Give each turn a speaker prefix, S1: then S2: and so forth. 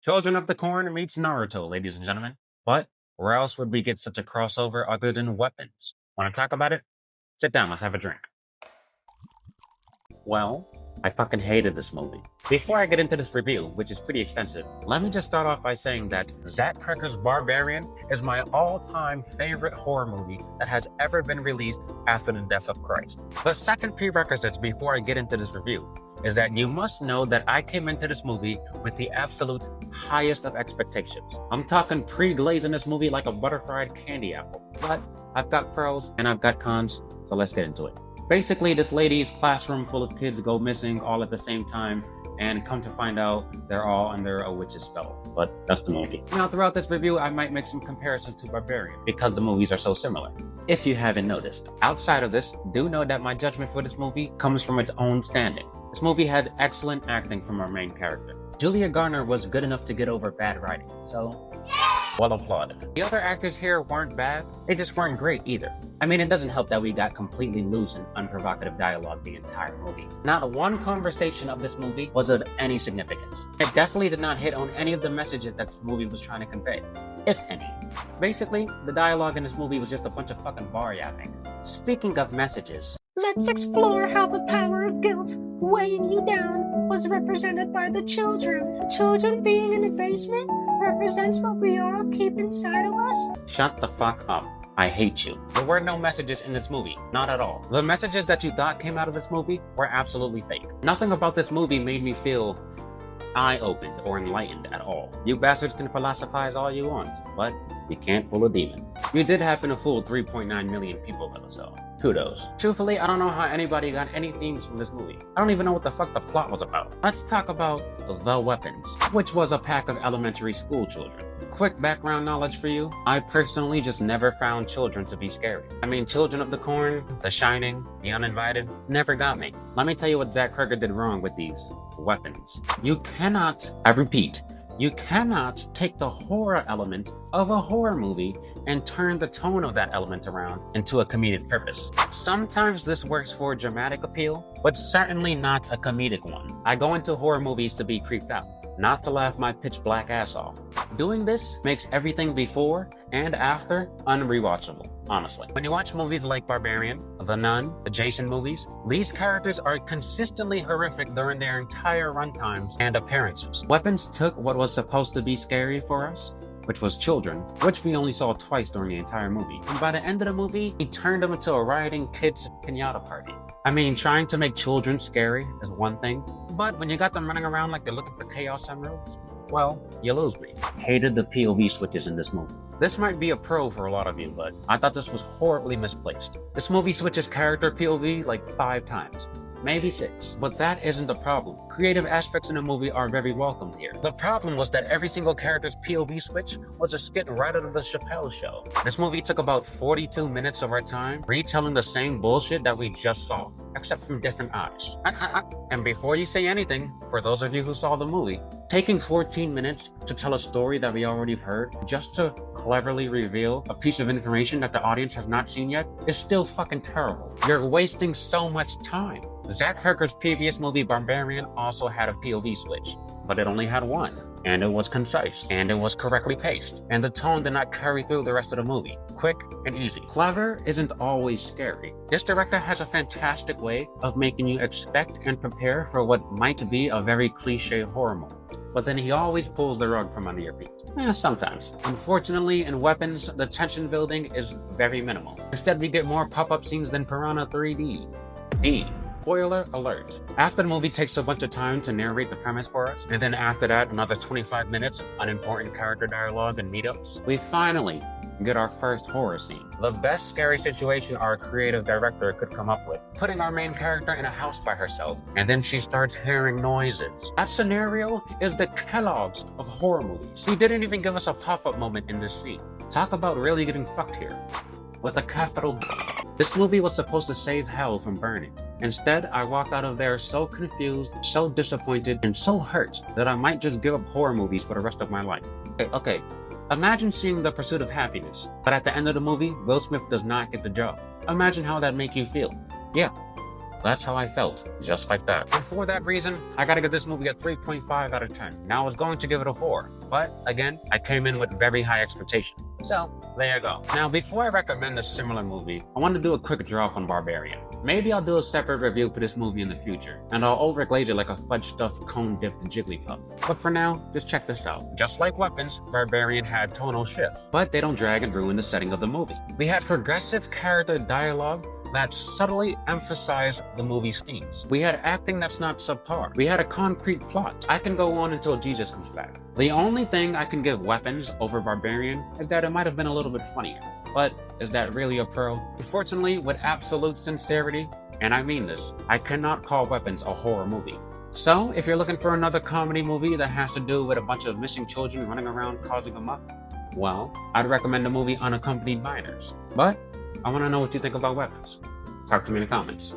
S1: Children of the Corn meets Naruto, ladies and gentlemen. But where else would we get such a crossover other than weapons? Want to talk about it? Sit down, let's have a drink. Well, I fucking hated this movie. Before I get into this review, which is pretty extensive, let me just start off by saying that Zach Cregger's Barbarian is my all-time favorite horror movie that has ever been released after the death of Christ. The second prerequisite before I get into this review is that you must know that I came into this movie with the absolute highest of expectations. I'm talking pre-glazing this movie like a butterfried candy apple. But I've got pros and I've got cons, so let's get into it. Basically, this lady's classroom full of kids go missing all at the same time, and come to find out they're all under a witch's spell. But that's the movie. Now, throughout this review, I might make some comparisons to Barbarian, because the movies are so similar. If you haven't noticed. Outside of this, do know that my judgment for this movie comes from its own standing. This movie has excellent acting from our main character. Julia Garner was good enough to get over bad writing, so well applauded. The other actors here weren't bad, they just weren't great either. I mean, it doesn't help that we got completely loose and unprovocative dialogue the entire movie. Not one conversation of this movie was of any significance. It definitely did not hit on any of the messages that this movie was trying to convey, if any. Basically, the dialogue in this movie was just a bunch of fucking bar yapping. Speaking of messages,
S2: let's explore how the power of guilt weighing you down was represented by the children. The children being in the basement represents what we all keep inside of us.
S1: Shut the fuck up. I hate you. There were no messages in this movie. Not at all. The messages that you thought came out of this movie were absolutely fake. Nothing about this movie made me feel eye-opened or enlightened at all. You bastards can philosophize all you want, but you can't fool a demon. You did happen to fool 3.9 million people though, so kudos. Truthfully, I don't know how anybody got any themes from this movie. I don't even know what the fuck the plot was about. Let's talk about The Weapons, which was a pack of elementary school children. Quick background knowledge for you. I personally just never found children to be scary. I mean, Children of the Corn, The Shining, The Uninvited, never got me. Let me tell you what Zach Cregger did wrong with these weapons. You cannot, I repeat, you cannot take the horror element of a horror movie and turn the tone of that element around into a comedic purpose. Sometimes this works for dramatic appeal, but certainly not a comedic one. I go into horror movies to be creeped out, not to laugh my pitch black ass off. Doing this makes everything before and after unrewatchable, honestly. When you watch movies like Barbarian, The Nun, the Jason movies, these characters are consistently horrific during their entire runtimes and appearances. Weapons took what was supposed to be scary for us, which was children, which we only saw twice during the entire movie. And by the end of the movie, he turned them into a rioting kids pinata party. I mean, trying to make children scary is one thing, but when you got them running around like they're looking for Chaos Emeralds, well, you lose me. Hated the POV switches in this movie. This might be a pro for a lot of you, but I thought this was horribly misplaced. This movie switches character POV like 5 times. Maybe 6. But that isn't the problem. Creative aspects in the movie are very welcome here. The problem was that every single character's POV switch was a skit right out of the Chappelle Show. This movie took about 42 minutes of our time retelling the same bullshit that we just saw, except from different eyes. And before you say anything, for those of you who saw the movie, taking 14 minutes to tell a story that we already heard just to cleverly reveal a piece of information that the audience has not seen yet is still fucking terrible. You're wasting so much time. Zach Cregger's previous movie Barbarian also had a POV switch, but it only had one, and it was concise, and it was correctly paced, and the tone did not carry through the rest of the movie. Quick and easy. Clever isn't always scary. This director has a fantastic way of making you expect and prepare for what might be a very cliche horror movie. But then he always pulls the rug from under your feet. Sometimes. Unfortunately, in Weapons, the tension building is very minimal. Instead, we get more pop-up scenes than Piranha 3D. Spoiler alert. After the movie takes a bunch of time to narrate the premise for us, and then after that, another 25 minutes of unimportant character dialogue and meetups, we finally get our first horror scene. The best scary situation our creative director could come up with. Putting our main character in a house by herself, and then she starts hearing noises. That scenario is the Kellogg's of horror movies. He didn't even give us a pop-up moment in this scene. Talk about really getting fucked here. With a capital B. This movie was supposed to save hell from burning. Instead, I walked out of there so confused, so disappointed, and so hurt that I might just give up horror movies for the rest of my life. Okay. Imagine seeing The Pursuit of Happiness, but at the end of the movie, Will Smith does not get the job. Imagine how that'd make you feel. Yeah, That's how I felt, just like that. And for that reason, I gotta give this movie a 3.5 out of 10. Now I was going to give it a 4, but again, I came in with very high expectations. So, there you go. Now, before I recommend a similar movie, I want to do a quick drop on Barbarian. Maybe I'll do a separate review for this movie in the future, and I'll overglaze it like a fudge-stuffed cone-dipped Jigglypuff. But for now, just check this out. Just like Weapons, Barbarian had tonal shifts, but they don't drag and ruin the setting of the movie. We had progressive character dialogue that subtly emphasized the movie's themes. We had acting that's not subpar. We had a concrete plot. I can go on until Jesus comes back. The only thing I can give Weapons over Barbarian is that it might have been a little bit funnier. But is that really a pro? Unfortunately, with absolute sincerity, and I mean this, I cannot call Weapons a horror movie. So, if you're looking for another comedy movie that has to do with a bunch of missing children running around causing a muck, well, I'd recommend the movie Unaccompanied Minors. But I want to know what you think about Weapons. Talk to me in the comments.